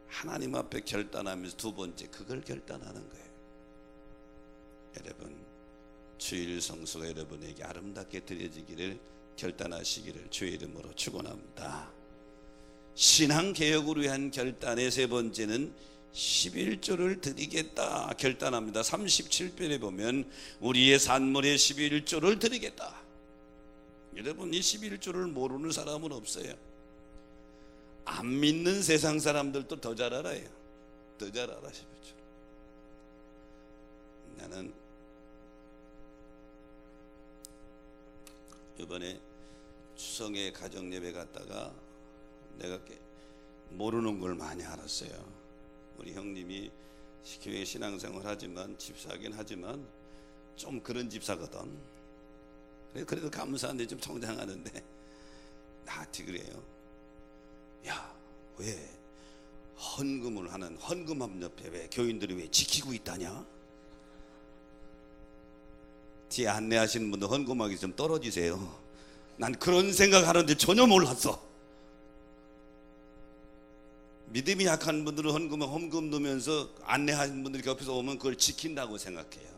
하나님 앞에 결단하면서 두 번째 그걸 결단하는 거예요. 여러분, 주일 성수가 여러분에게 아름답게 드려지기를 결단하시기를 주의 이름으로 축원합니다. 신앙개혁을 위한 결단의 세 번째는 11조를 드리겠다 결단합니다. 37편에 보면 우리의 산물의 11조를 드리겠다. 여러분, 이 11조를 모르는 사람은 없어요. 안 믿는 세상 사람들도 더 잘 알아요. 더 잘 알아 11조. 나는 이번에 추석에 가정예배 갔다가 내가 모르는 걸 많이 알았어요. 우리 형님이 교회 신앙생활 하지만 집사하긴 하지만 좀 그런 집사거든. 그래도 감사한데 좀 성장하는데 나한테 그래요. 야, 왜 헌금을 하는 헌금합력회 왜 교인들이 왜 지키고 있다냐? 뒤에 안내하시는 분들 헌금하기 좀 떨어지세요. 난 그런 생각하는데 전혀 몰랐어. 믿음이 약한 분들은 헌금 넣으면서 안내하시는 분들이 옆에서 오면 그걸 지킨다고 생각해요.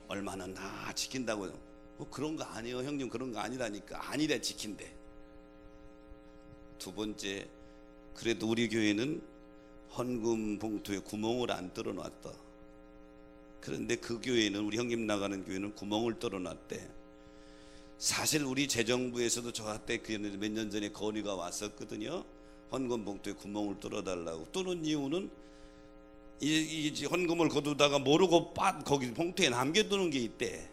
얼마나 나 지킨다고. 뭐 그런 거 아니에요 형님, 그런 거 아니라니까. 아니래, 지킨대. 두 번째, 그래도 우리 교회는 헌금 봉투에 구멍을 안 뚫어놨다. 그런데 그 교회는, 우리 형님 나가는 교회는 구멍을 뚫어놨대. 사실 우리 재정부에서도 저한테 몇 년 전에 건의가 왔었거든요. 헌금 봉투에 구멍을 뚫어달라고. 뚫는 이유는 이 헌금을 거두다가 모르고 거기 봉투에 남겨두는 게 있대.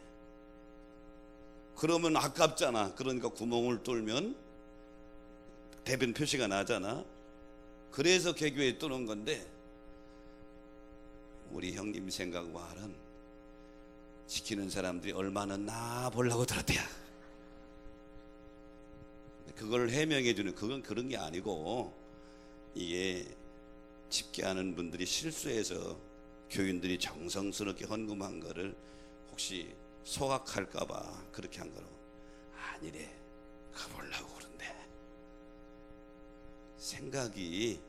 그러면 아깝잖아. 그러니까 구멍을 뚫으면 대변 표시가 나잖아. 그래서 개교에 뚫은 건데, 우리 형님 생각과는 지키는 사람들이 얼마나 나 보려고 들었대야. 그걸 해명해 주는, 그건 그런 게 아니고, 이게 집계하는 분들이 실수해서 교인들이 정성스럽게 헌금한 거를 혹시 소각할까봐 그렇게 한 거로. 아니래, 가보려고 그런데. 생각이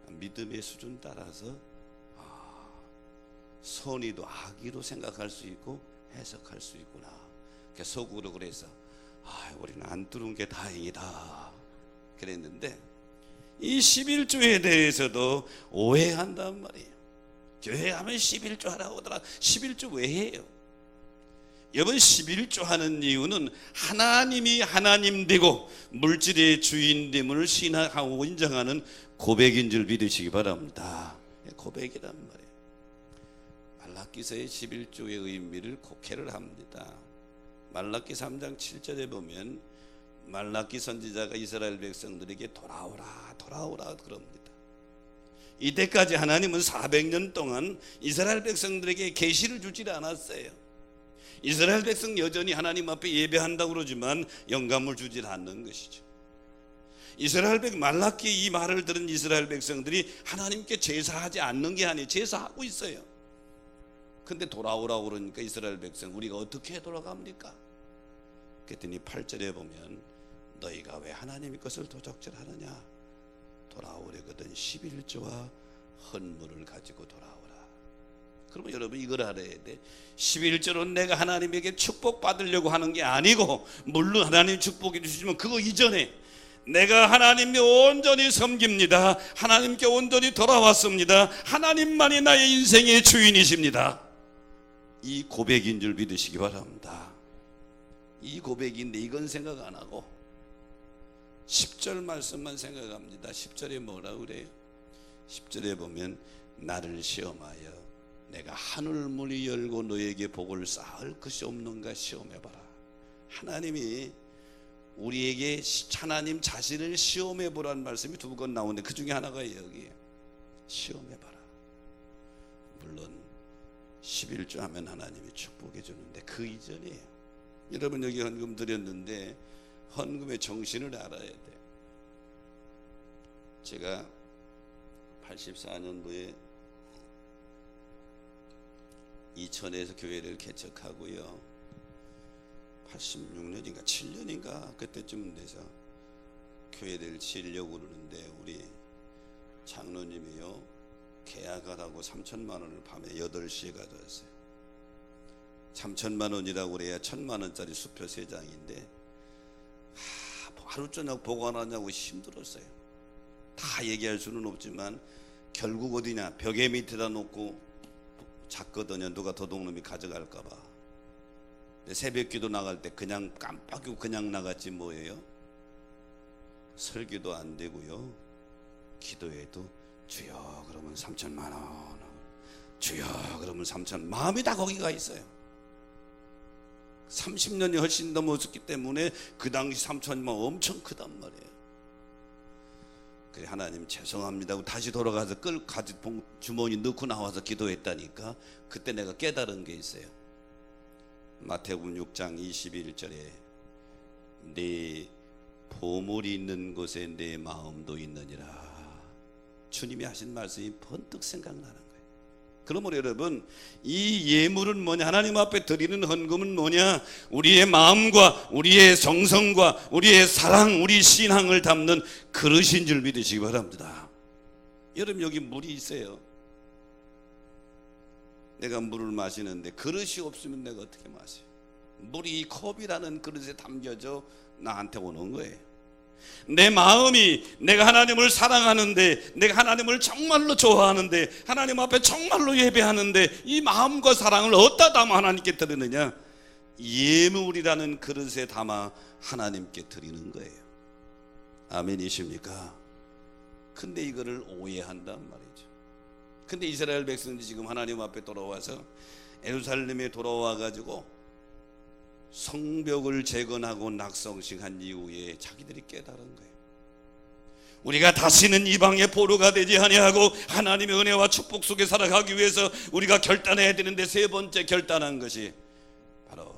믿음의 수준 따라서 선의도 악의로 생각할 수 있고 해석할 수 있구나. 속으로 그래서 우리는 안 뚫은 게 다행이다 그랬는데, 이 11조에 대해서도 오해한단 말이에요. 교회 하면 11조 하라고 하더라. 11조 왜 해요? 여러분, 11조 하는 이유는 하나님이 하나님 되고 물질의 주인됨을 신앙하고 인정하는 고백인 줄 믿으시기 바랍니다. 고백이란 말이에요. 말라기서의 11조의 의미를 곡해를 합니다. 말라기 3장 7절에 보면 말라기 선지자가 이스라엘 백성들에게 돌아오라 돌아오라 그럽니다. 이때까지 하나님은 400년 동안 이스라엘 백성들에게 계시를 주질 않았어요. 이스라엘 백성 여전히 하나님 앞에 예배한다고 그러지만 영감을 주질 않는 것이죠. 말라기 이 말을 들은 이스라엘 백성들이 하나님께 제사하지 않는 게 아니에요. 제사하고 있어요. 근데 돌아오라고 그러니까 이스라엘 백성, 우리가 어떻게 돌아갑니까? 그랬더니 8절에 보면 너희가 왜 하나님의 것을 도적질하느냐? 돌아오려거든 11조와 헌물을 가지고 돌아오라. 그러면 여러분 이걸 알아야 돼. 11조는 내가 하나님에게 축복받으려고 하는 게 아니고, 물론 하나님 축복해 주시지만 그거 이전에 내가 하나님께 온전히 섬깁니다. 하나님께 온전히 돌아왔습니다. 하나님만이 나의 인생의 주인이십니다. 이 고백인 줄 믿으시기 바랍니다. 이 고백인데 이건 생각 안 하고 10절 말씀만 생각합니다. 10절에 뭐라고 그래요? 10절에 보면 나를 시험하여 내가 하늘문이 열고 너에게 복을 쌓을 것이 없는가 시험해봐라. 하나님이 우리에게 하나님 자신을 시험해보라는 말씀이 두 번 나오는데 그 중에 하나가 여기 시험해봐라. 물론 11조 하면 하나님이 축복해 주는데 그 이전이에요. 여러분 여기 헌금 드렸는데 헌금의 정신을 알아야 돼. 제가 84년도에 이천에서 교회를 개척하고요, 86년인가 7년인가 그때쯤 돼서 교회를 지으려고 그러는데 우리 장로님이요 계약하라고 3천만 원을 밤에 8시에 가져왔어요. 3천만 원이라고 그래야 1,000만 원짜리 수표 3장인데 하루 저녁 보관하냐고 힘들었어요. 다 얘기할 수는 없지만 결국 어디냐, 벽에 밑에다 놓고 잤거든요. 누가 도둑놈이 가져갈까 봐. 새벽 기도 나갈 때 그냥 깜빡이고 그냥 나갔지 뭐예요. 설교도 안 되고요, 기도해도 주여 그러면 3천만 원, 주여 그러면 3천, 마음이 다 거기가 있어요. 30년이 훨씬 넘었기 때문에 그 당시 3천만 엄청 크단 말이에요. 그래 하나님 죄송합니다 하고 다시 돌아가서 주머니 넣고 나와서 기도했다니까. 그때 내가 깨달은 게 있어요. 마태복음 6장 21절에 네 보물이 있는 곳에 내 마음도 있느니라. 주님이 하신 말씀이 번뜩 생각나는 거예요. 그러므로 여러분, 이 예물은 뭐냐, 하나님 앞에 드리는 헌금은 뭐냐, 우리의 마음과 우리의 정성과 우리의 사랑, 우리 신앙을 담는 그릇인 줄 믿으시기 바랍니다. 여러분, 여기 물이 있어요. 내가 물을 마시는데 그릇이 없으면 내가 어떻게 마셔요? 물이 이 컵이라는 그릇에 담겨져 나한테 오는 거예요. 내 마음이 내가 하나님을 사랑하는데, 내가 하나님을 정말로 좋아하는데, 하나님 앞에 정말로 예배하는데 이 마음과 사랑을 어디다 담아 하나님께 드리느냐? 예물이라는 그릇에 담아 하나님께 드리는 거예요. 아멘이십니까? 근데 이거를 오해한단 말이죠. 근데 이스라엘 백성들이 지금 하나님 앞에 돌아와서 예루살렘에 돌아와 가지고 성벽을 재건하고 낙성식한 이후에 자기들이 깨달은 거예요. 우리가 다시는 이방의 포로가 되지 아니하고 하나님의 은혜와 축복 속에 살아가기 위해서 우리가 결단해야 되는데, 세 번째 결단한 것이 바로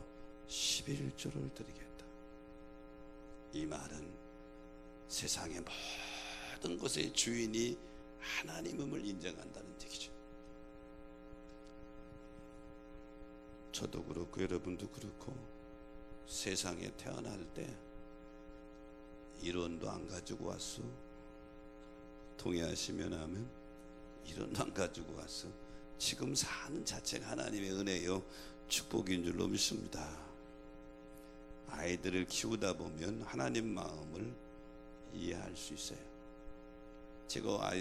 11조를 드리겠다. 이 말은 세상의 모든 것의 주인이 하나님임을 인정한다는 얘기죠. 저도 그렇고 여러분도 그렇고 세상에 태어날 때 1원도 안 가지고 왔어. 동의하시면 하면 1원도 안 가지고 왔어. 지금 사는 자체가 하나님의 은혜요 축복인 줄로 믿습니다. 아이들을 키우다 보면 하나님 마음을 이해할 수 있어요. 제가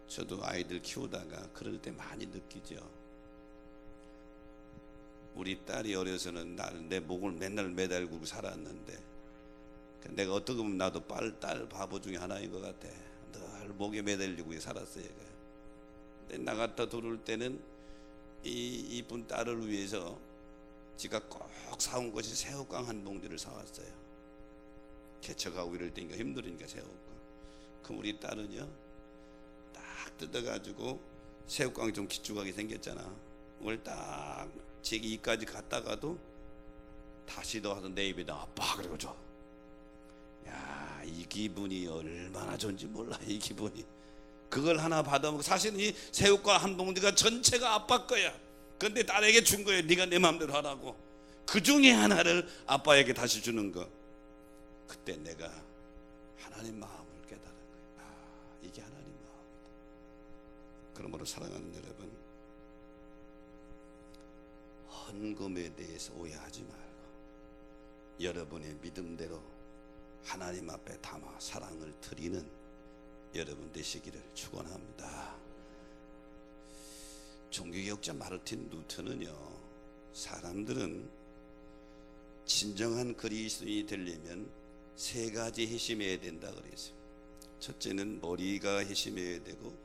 저도 아이들 키우다가 그럴 때 많이 느끼죠. 우리 딸이 어려서는 내 목을 맨날 매달고 살았는데, 내가 어떻게 보면 나도 딸 바보 중에 하나인 것 같아. 늘 목에 매달리고 살았어요. 근데 나갔다 들어올 때는 이 이쁜 딸을 위해서 지가 꼭 사온 것이 새우깡 한 봉지를 사왔어요. 개척하고 이럴 때니까 힘들으니까 새우깡. 그럼 우리 딸은요, 딱 뜯어가지고 새우깡이 좀 기쭉하게 생겼잖아. 그걸 딱 제기 이까지 갔다가도 다시 더 하던 내 입에다 아빠 그러고 줘. 야, 이 기분이 얼마나 좋은지 몰라. 이 기분이. 그걸 하나 받아먹고, 사실은 이 새우깡 한 봉지가 전체가 아빠 거야. 근데 딸에게 준 거예요. 네가 내 마음대로 하라고. 그 중에 하나를 아빠에게 다시 주는 거. 그때 내가 하나님 마음을 깨달은 거예요. 이게 하나님 마음이다. 그러므로 사랑하는 여러분, 헌금에 대해서 오해하지 말고 여러분의 믿음대로 하나님 앞에 담아 사랑을 드리는 여러분 되시기를 축원합니다. 종교개혁자 마르틴 루터는요, 사람들은 진정한 그리스도인이 되려면 3가지 핵심해야 된다 그랬어요. 첫째는 머리가 핵심해야 되고,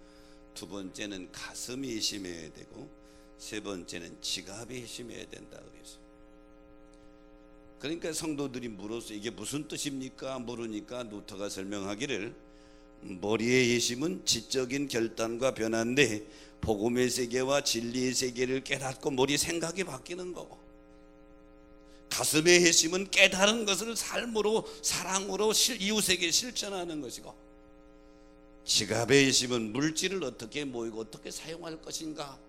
두 번째는 가슴이 핵심해야 되고, 세 번째는 지갑이 핵심해야 된다 그랬어요. 그러니까 성도들이 물어서 이게 무슨 뜻입니까? 물으니까 루터가 설명하기를, 머리의 핵심은 지적인 결단과 변화인데 복음의 세계와 진리의 세계를 깨닫고 머리 생각이 바뀌는 거고, 가슴의 핵심은 깨달은 것을 삶으로, 사랑으로 이웃에게 실천하는 것이고, 지갑의 핵심은 물질을 어떻게 모이고 어떻게 사용할 것인가,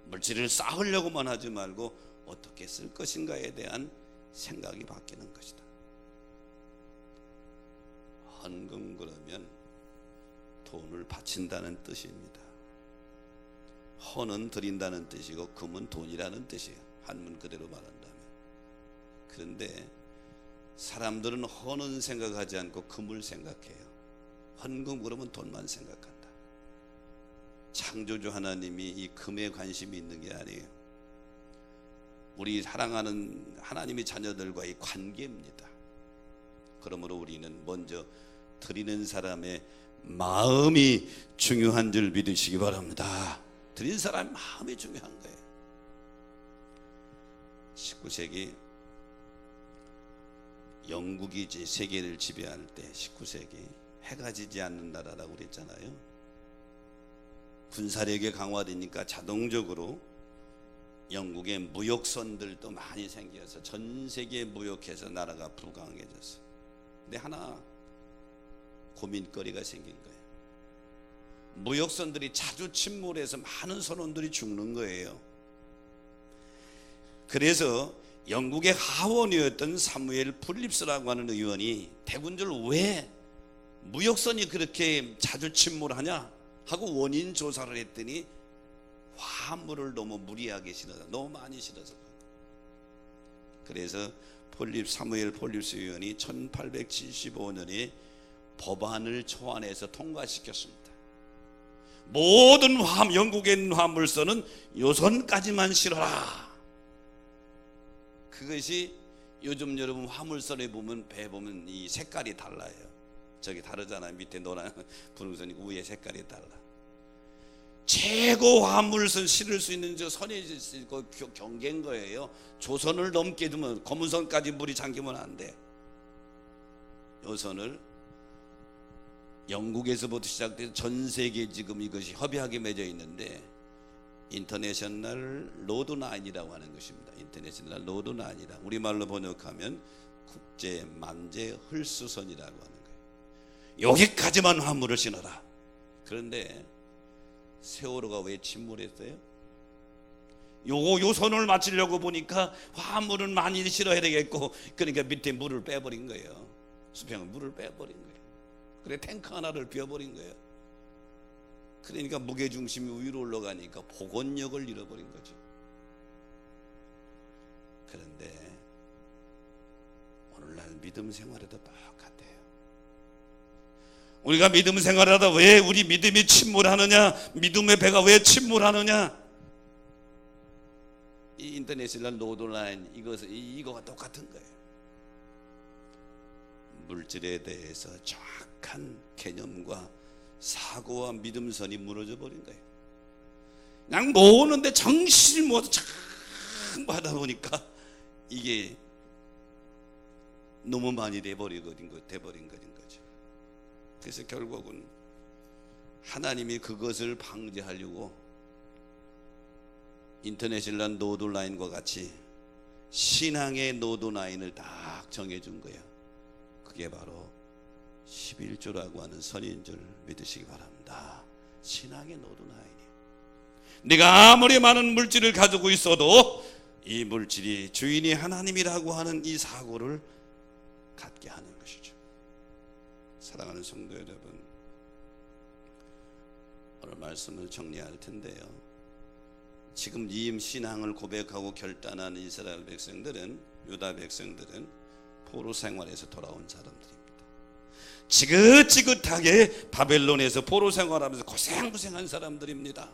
물질을 쌓으려고만 하지 말고 어떻게 쓸 것인가에 대한 생각이 바뀌는 것이다. 헌금 그러면 돈을 바친다는 뜻입니다. 헌은 드린다는 뜻이고 금은 돈이라는 뜻이에요. 한문 그대로 말한다면. 그런데 사람들은 헌은 생각하지 않고 금을 생각해요. 헌금 그러면 돈만 생각한다. 창조주 하나님이 이 금에 관심이 있는 게 아니에요. 우리 사랑하는 하나님의 자녀들과의 관계입니다. 그러므로 우리는 먼저 드리는 사람의 마음이 중요한 줄 믿으시기 바랍니다. 드린 사람의 마음이 중요한 거예요. 19세기 영국이 이제 세계를 지배할 때 19세기 해가 지지 않는 나라라고 그랬잖아요. 군사력이 강화되니까 자동적으로 영국의 무역선들도 많이 생겨서 전 세계에 무역해서 나라가 불강해졌어요. 근데 하나 고민거리가 생긴 거예요. 무역선들이 자주 침몰해서 많은 선원들이 죽는 거예요. 그래서 영국의 하원이었던 사무엘 풀립스라고 하는 의원이 대군들 왜 무역선이 그렇게 자주 침몰하냐 하고 원인 조사를 했더니 화물을 너무 무리하게 실어서 너무 많이 실어서 그래서 사무엘 폴립스 의원이 1875년에 법안을 초안해서 통과시켰습니다. 모든 영국에 있는 화물선은 요선까지만 실어라. 그것이 요즘 여러분 화물선에 보면 배 보면 이 색깔이 달라요. 저기 다르잖아요. 밑에 노란 분홍선이 위에 색깔이 달라. 최고 화물선 실을 수 있는 저 선이 경계인 거예요. 조선을 넘게 두면 검은선까지 물이 잠기면 안 돼. 요선을 영국에서부터 시작돼서 전 세계 지금 이것이 협의하게 맺어 있는데 인터내셔널 로드라인이라고 하는 것입니다. 인터내셔널 로드라인이라 우리말로 번역하면 국제 만재 헐수선이라고 하는 거예요. 여기까지만 화물을 신어라. 그런데 세월호가 왜 침몰했어요? 요 선을 맞추려고 보니까 화물은 많이 실어야 되겠고 그러니까 밑에 물을 빼버린 거예요. 수평은 물을 빼버린 거예요. 그래 탱크 하나를 비워버린 거예요. 그러니까 무게중심이 위로 올라가니까 복원력을 잃어버린 거죠. 그런데 오늘날 믿음 생활에도 똑같아요. 우리가 믿음 생활하다 왜 우리 믿음이 침몰하느냐, 믿음의 배가 왜 침몰하느냐, 이 인터내셔널 로드라인 이거가 똑같은 거예요. 물질에 대해서 정확한 개념과 사고와 믿음선이 무너져 버린 거예요. 그냥 모으는데 정신을 모아서 참 하다 보니까 이게 너무 많이 돼버린 거죠. 그래서 결국은 하나님이 그것을 방지하려고 인터내셔널 노드라인과 같이 신앙의 노드라인을 딱 정해준 거예요. 그게 바로 11조라고 하는 선인 줄 믿으시기 바랍니다. 신앙의 노드라인이에요. 내가 아무리 많은 물질을 가지고 있어도 이 물질이 주인이 하나님이라고 하는 이 사고를 갖게 하는 것이죠. 사랑하는 성도 여러분, 오늘 말씀을 정리할 텐데요. 지금 이 신앙을 고백하고 결단한 이스라엘 백성들은, 유다 백성들은 포로 생활에서 돌아온 사람들입니다. 지긋지긋하게 바벨론에서 포로 생활하면서 고생한 사람들입니다.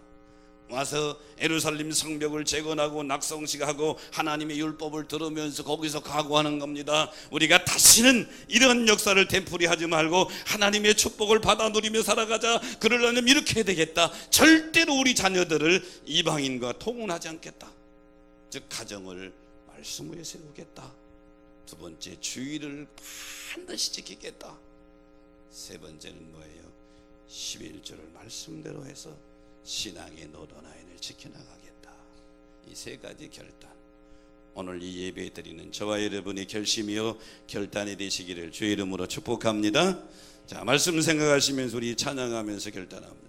와서 예루살렘 성벽을 재건하고 낙성식하고 하나님의 율법을 들으면서 거기서 각오하는 겁니다. 우리가 다시는 이런 역사를 되풀이하지 말고 하나님의 축복을 받아 누리며 살아가자. 그러려면 이렇게 해야 되겠다. 절대로 우리 자녀들을 이방인과 통혼하지 않겠다. 즉 가정을 말씀 위에 세우겠다. 두 번째, 주의를 반드시 지키겠다. 세 번째는 뭐예요? 11조를 말씀대로 해서 신앙의 노드라인을 지켜나가겠다. 이 세 가지 결단, 오늘 이 예배 드리는 저와 여러분의 결심이요 결단이 되시기를 주의 이름으로 축복합니다. 자, 말씀 생각하시면서 우리 찬양하면서 결단합니다.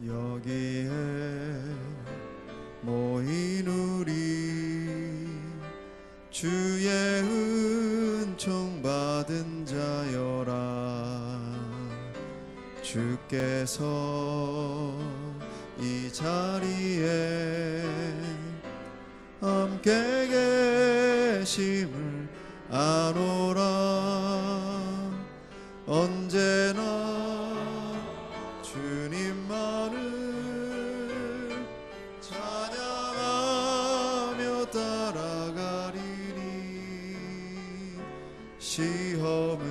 여기에 모인 우리 주의 은총 받은 자여라. 주께서 이 자리에 함께 계심을 아노라. 언제나 주님만을 찬양하며 따라가리니. 시험은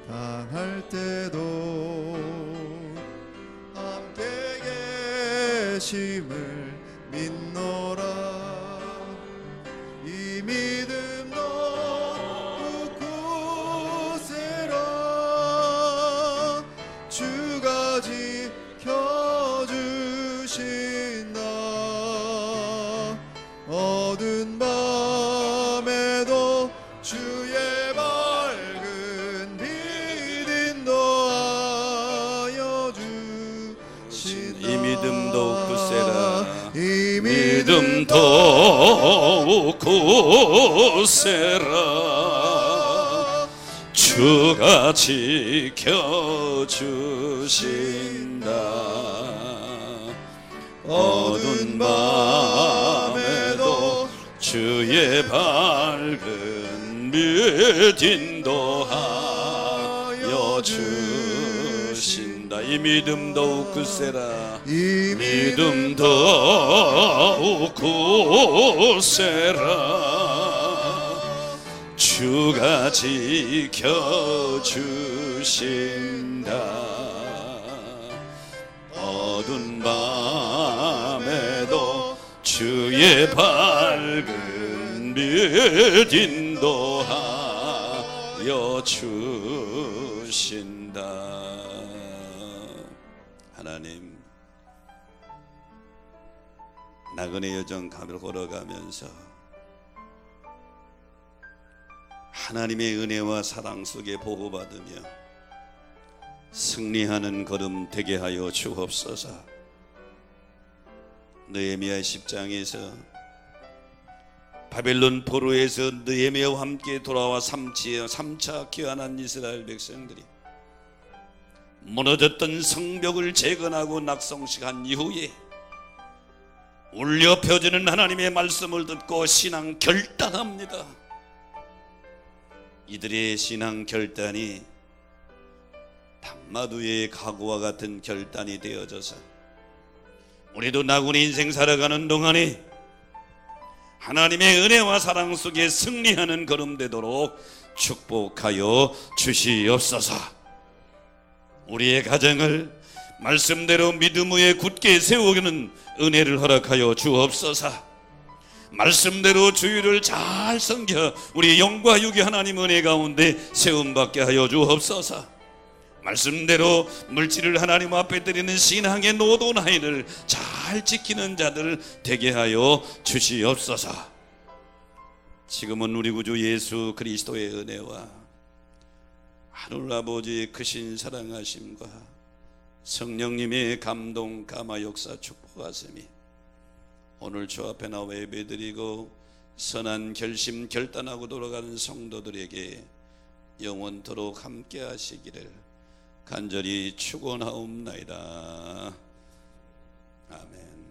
당할 때도 함께 계심을 믿노라. 이 믿음 굳세라. 주가 지켜주신다. 어두운 밤에도 주의 밝은 빛 인도하여 주신다. 이 믿음 더욱 굳세라. 이 믿음 더욱 굳세라. 주가 지켜주신다. 어두운 밤에도 주의 밝은 빛 인도하여 주신다. 이 믿음 더욱 굳세라. 이 믿음 더욱 굳세라. 주가 지켜주신다. 어두운 밤에도 주의 밝은 빛 인도하여 주신다. 하나님, 나그네 여정 가을 걸어가면서 하나님의 은혜와 사랑 속에 보호받으며 승리하는 걸음 되게 하여 주옵소서. 느헤미야 10장에서 바벨론 포로에서 느헤미야와 함께 돌아와 3차 귀환한 이스라엘 백성들이 무너졌던 성벽을 재건하고 낙성식한 이후에 울려 퍼지는 하나님의 말씀을 듣고 신앙 결단합니다. 이들의 신앙 결단이 단마두의 각오와 같은 결단이 되어져서 우리도 나그네 인생 살아가는 동안에 하나님의 은혜와 사랑 속에 승리하는 걸음 되도록 축복하여 주시옵소서. 우리의 가정을 말씀대로 믿음 위에 굳게 세우는 은혜를 허락하여 주옵소서. 말씀대로 주의를 잘 섬겨 우리 영과 육이 하나님 은혜 가운데 세움받게 하여 주옵소서. 말씀대로 물질을 하나님 앞에 드리는 신앙의 노도나이를 잘 지키는 자들 되게 하여 주시옵소서. 지금은 우리 구주 예수 그리스도의 은혜와 하늘 아버지의 크신 사랑하심과 성령님의 감동 감화 역사 축복하심이 오늘 주 앞에 나와 예배드리고 선한 결심 결단하고 돌아가는 성도들에게 영원토록 함께 하시기를 간절히 축원하옵나이다. 아멘.